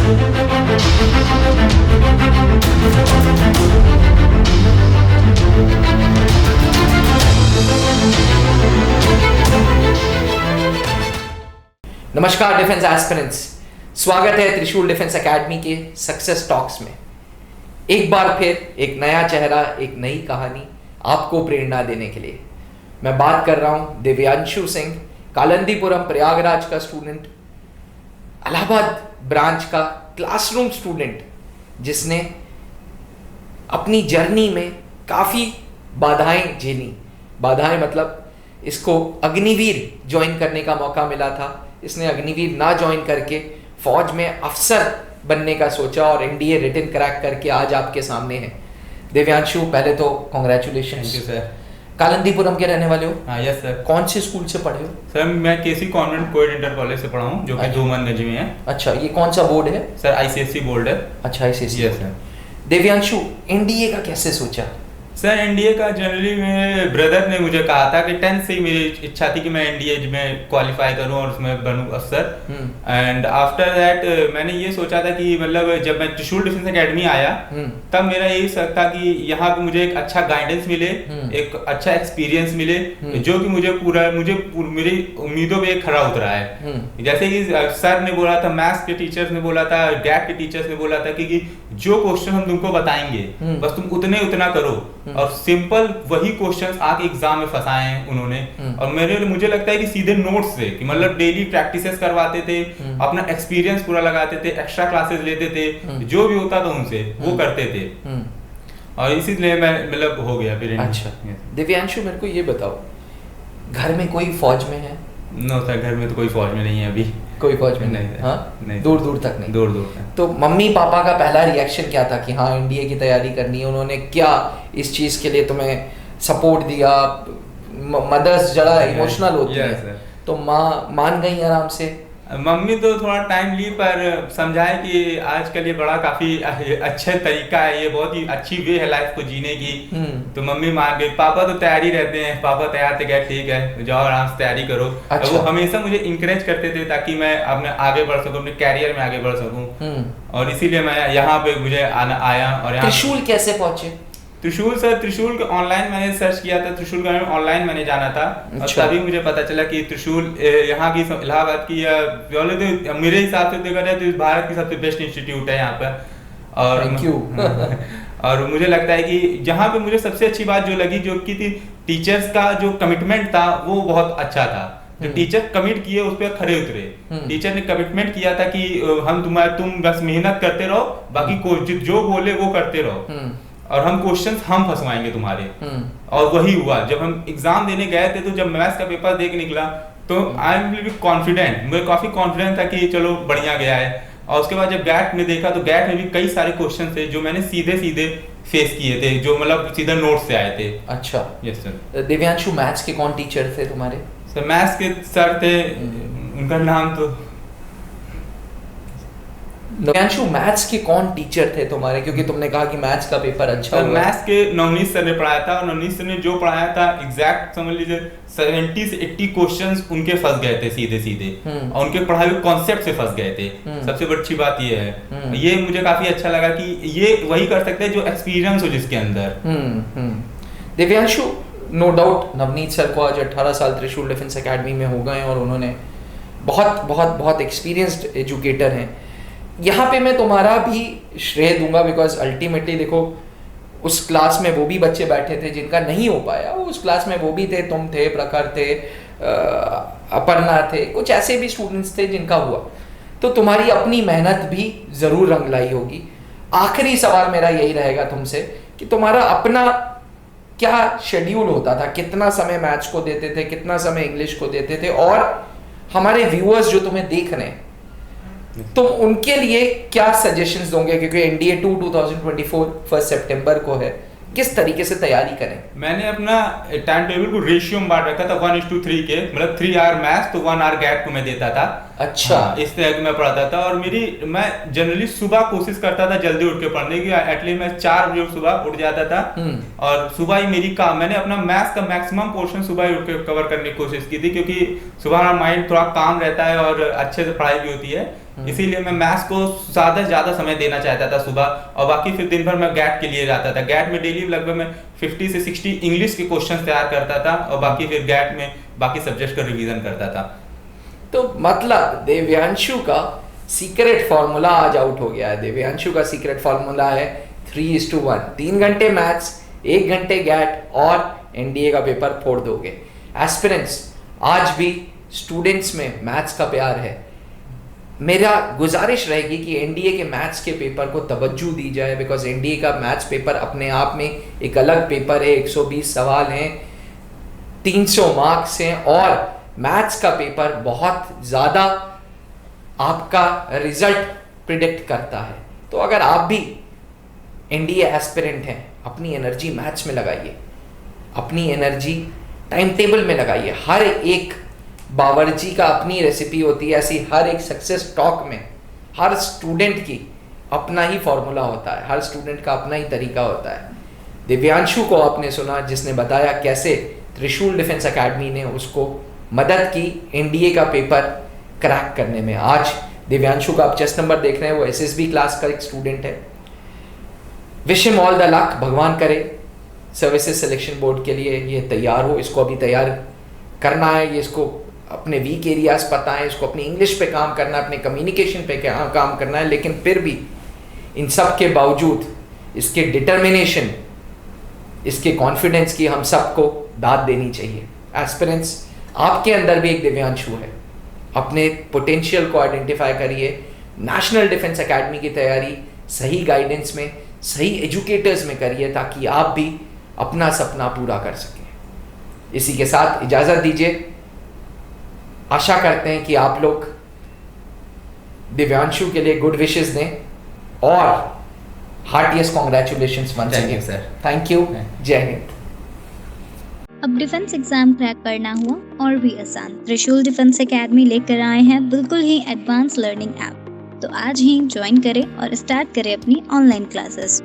नमस्कार defence aspirants, स्वागत है त्रिशूल डिफेंस एकेडमी के सक्सेस टॉक्स में। एक बार फिर एक नया चेहरा, एक नई कहानी आपको प्रेरणा देने के लिए मैं बात कर रहा हूं दिव्यांशु सिंह, कालंदीपुरम प्रयागराज का स्टूडेंट, इलाहाबाद ब्रांच का क्लासरूम स्टूडेंट, जिसने अपनी जर्नी में काफ़ी बाधाएं झेली। बाधाएं मतलब इसको अग्निवीर ज्वाइन करने का मौका मिला था, इसने अग्निवीर ना ज्वाइन करके फौज में अफसर बनने का सोचा और एनडीए रिटन क्रैक करके आज आपके सामने है। दिव्यांशु, पहले तो congratulations. Thank you sir. Kalandipuram के रहने वाले हो? हाँ यस सर। कौन से स्कूल से पढ़े हो? सर मैं केसी कॉन्वेंट कोएड इंटर कॉलेज से पढ़ा हूँ, जो कि धूमनगंज में है। अच्छा, ये कौन सा बोर्ड है? सर आईसीएसई बोर्ड है। अच्छा, ICSE. Yes sir. Divyanshu, NDA का कैसे सोचा? सर एनडीए का जनरली मेरे ब्रदर ने मुझे कहा था कि 10th से ही मेरी इच्छा थी कि मैं एनडीए में क्वालिफाई करूं और उसमें बनूं अफसर। एंड आफ्टर दैट मैंने ये सोचा था कि मतलब जब मैं त्रिशूल डिफेंस एकेडमी आया तब मेरा यही शक था कि यहाँ पे मुझे एक अच्छा गाइडेंस मिले, एक अच्छा एक्सपीरियंस मिले, जो कि मुझे मेरी उम्मीदों पे खरा उतरा है। जैसे कि सर ने बोला था, मैथ्स के टीचर्स ने बोला था, गैप के टीचर्स ने बोला था कि जो क्वेश्चन हम तुमको बताएंगे बस तुम उतना करो, और सिंपल वही क्वेश्चंस आके एग्जाम में फंसाए हैं उन्होंने। और मुझे लगता है कि सीधे नोट्स से कि मतलब डेली प्रैक्टिसेस करवाते थे, अपना एक्सपीरियंस पूरा लगाते थे, एक्स्ट्रा क्लासेस लेते थे, जो भी होता था उनसे वो करते थे, और इसीलिए मैं मतलब हो गया फिर। अच्छा दिव्यांशु, मेरे को ये बताओ, घर में कोई फौज में है? नो सर, घर में तो कोई फौज में नहीं है अभी। कोई फौज में नहीं? हाँ, नहीं, दूर दूर तक नहीं। दूर दूर तक। तो मम्मी पापा का पहला रिएक्शन क्या था कि हाँ एनडीए की तैयारी करनी है? उन्होंने क्या इस चीज के लिए तुम्हें सपोर्ट दिया? मदर्स जरा इमोशनल होती है, तो माँ मान गई आराम से? मम्मी तो थोड़ा टाइम ली, पर समझाए कि आजकल ये बड़ा काफी अच्छा तरीका है, ये बहुत ही अच्छी वे है लाइफ को जीने की। तो मम्मी मान गई। पापा तो तैयारी रहते हैं, पापा तैयार थे, गए ठीक है जाओ आराम से तैयारी करो। अच्छा। वो हमेशा मुझे इंकरेज करते थे ताकि मैं अपने आगे बढ़ सकूं, अपने कैरियर में आगे बढ़ सकूं, और इसीलिए मैं यहाँ पे मुझे आया। और यहाँ त्रिशूल कैसे पहुंचे? त्रिशूल का ऑनलाइन मैंने सर्च किया था, त्रिशूल का ऑनलाइन मैंने जाना था। अच्छा। और तभी मुझे पता चला कि त्रिशूल यहाँ की, इलाहाबाद की, तो मेरे हिसाब से देखा जाए तो भारत की सबसे बेस्ट इंस्टीट्यूट है यहाँ पर। और थैंक यू। और मुझे लगता है कि जहाँ पे मुझे सबसे अच्छी बात जो लगी, जो कि थी टीचर्स का जो कमिटमेंट था वो बहुत अच्छा था। जो टीचर कमिट किए उस पर खरे उतरे। टीचर ने कमिटमेंट किया था कि तुम बस मेहनत करते रहो, बाकी जो बोले वो करते रहो, और हम क्वेश्चंस हम फंसवाएंगे तुम्हारे। और वही हुआ। जब हम एग्जाम देने गए थे, तो जब मैथ्स का पेपर दे के निकला तो आई एम बी कॉन्फिडेंट, मुझे काफी कॉन्फिडेंस था कि चलो बढ़िया गया है। और उसके बाद जब गैट में देखा तो गैट में भी कई सारे क्वेश्चन थे जो मैंने सीधे फेस किए थे, जो मतलब सीधे नोट से आए थे। अच्छा। Yes sir. दिव्यांशु, मैथ्स के कौन टीचर थे तुम्हारे? सर मैथ्स के सर थे, उनका नाम तो दिव्यांशु, मैथ्स के कौन टीचर थे तुम्हारे? क्योंकि तुमने कहा कि मैथ्स का पेपर अच्छा हुआ। मैथ्स के नवनीत सर ने पढ़ाया था, और नवनीत सर ने जो पढ़ाया था एग्जैक्ट समझ लीजिए 70 से 80 क्वेश्चंस उनके फंस गए थे सीधे, और उनके पढ़ाए हुए कॉन्सेप्ट से फंस गए थे। सबसे बड़ी अच्छी बात ये है, ये मुझे काफी अच्छा लगा कि ये वही कर सकते हैं जो एक्सपीरियंस हो जिसके अंदर। Divyanshu, no doubt Navneet sir को आज 18 साल त्रिशूल डिफेंस एकेडमी में हो गए, और उन्होंने बहुत बहुत बहुत एक्सपीरियंस्ड एजुकेटर हैं। यहाँ पे मैं तुम्हारा भी श्रेय दूंगा, बिकॉज अल्टीमेटली देखो, उस क्लास में वो भी बच्चे बैठे थे जिनका नहीं हो पाया। उस क्लास में वो भी थे, तुम थे, प्रखर थे, अपर्णा थे, कुछ ऐसे भी स्टूडेंट्स थे जिनका हुआ। तो तुम्हारी अपनी मेहनत भी जरूर रंग लाई होगी। आखिरी सवाल मेरा यही रहेगा तुमसे कि तुम्हारा अपना क्या शेड्यूल होता था? कितना समय मैथ्स को देते थे, कितना समय इंग्लिश को देते थे? और हमारे व्यूअर्स जो तुम्हें देख रहे हैं, तुम उनके लिए क्या सजेशंस दोगे? क्योंकि एनडीए 2 2024 1 सितंबर को है, किस तरीके से तैयारी करें? मैंने अपना टाइम टेबल को रेशियो में बांट रखा था 1:3 के, मतलब 3 आवर मैथ्स तो 1 आवर गैप को मैं देता था। अच्छा। हाँ, इस तरह मैं पढ़ाता था। और मैं जनरली सुबह कोशिश करता था जल्दी उठ के पढ़ने की। एटलीस्ट मैं 4 बजे सुबह उठ जाता था, और सुबह ही मैंने अपना मैथ्स का मैक्सिमम पोर्शन सुबह ही उठ के कवर करने की कोशिश की थी, क्योंकि सुबह हमारा माइंड थोड़ा काम रहता है और अच्छे से पढ़ाई भी होती है। इसीलिए मैं मैथ्स को ज़्यादा समय देना चाहता था सुबह, और बाकी फिर दिन भर मैं गैट के लिए जाता था। गैट में डेली लगभग मैं 50 से 60 इंग्लिश के क्वेश्चन तैयार करता था, और बाकी फिर गैट में बाकी सब्जेक्ट का रिवीजन करता था। तो मतलब देव्यांशु का सीक्रेट फॉर्मूला आज आउट हो गया है। देव्यांशु का सीक्रेट फॉर्मूला है 3:1, 3 घंटे मैथ्स, 1 घंटे गैट, और एनडीए का पेपर फोड़ दोगे। एस्पिरेंट्स, आज भी स्टूडेंट्स में मैथ्स का प्यार है। मेरा गुजारिश रहेगी कि एनडीए के मैथ्स के पेपर को तवज्जो दी जाए, बिकॉज एनडीए का मैथ्स पेपर अपने आप में एक अलग पेपर है। 120 सवाल हैं, 300 मार्क्स हैं, और मैथ्स का पेपर बहुत ज़्यादा आपका रिजल्ट प्रिडिक्ट करता है। तो अगर आप भी एनडीए एस्पिरेंट हैं, अपनी एनर्जी मैथ्स में लगाइए, अपनी एनर्जी टाइम टेबल में लगाइए। हर एक बावर्ची का अपनी रेसिपी होती है, ऐसी हर एक सक्सेस टॉक में हर स्टूडेंट की अपना ही फॉर्मूला होता है, हर स्टूडेंट का अपना ही तरीका होता है। दिव्यांशु को आपने सुना, जिसने बताया कैसे त्रिशूल डिफेंस एकेडमी ने उसको मदद की एनडीए का पेपर क्रैक करने में। आज दिव्यांशु का आप चेस्ट नंबर देख रहे हैं, वो एसएसबी क्लास का एक स्टूडेंट है। Wish him all the luck. भगवान करे सर्विसेज सिलेक्शन बोर्ड के लिए ये तैयार हो। इसको अभी तैयार करना है, ये इसको अपने वीक एरियाज पता है, इसको अपनी इंग्लिश पे काम करना है, अपने कम्युनिकेशन पे काम करना है। लेकिन फिर भी इन सब के बावजूद इसके डिटर्मिनेशन, इसके कॉन्फिडेंस की हम सबको दाद देनी चाहिए। एस्पिरेंट्स, आपके अंदर भी एक दिव्यांशु है। अपने पोटेंशियल को आइडेंटिफाई करिए। नेशनल डिफेंस एकेडमी की तैयारी सही गाइडेंस में, सही एजुकेटर्स में करिए, ताकि आप भी अपना सपना पूरा कर सकें। इसी के साथ इजाज़त दीजिए। आशा करते हैं कि आप लोग दिव्यांशु के लिए गुड विशेस दें, और heartiest congratulations once again sir. Thank you. जय हिंद। अब डिफेंस एग्जाम क्रैक करना हुआ और भी आसान। त्रिशूल डिफेंस एकेडमी लेकर आए हैं बिल्कुल ही एडवांस लर्निंग ऐप। तो आज ही ज्वाइन करें और स्टार्ट करें अपनी ऑनलाइन क्लासेस।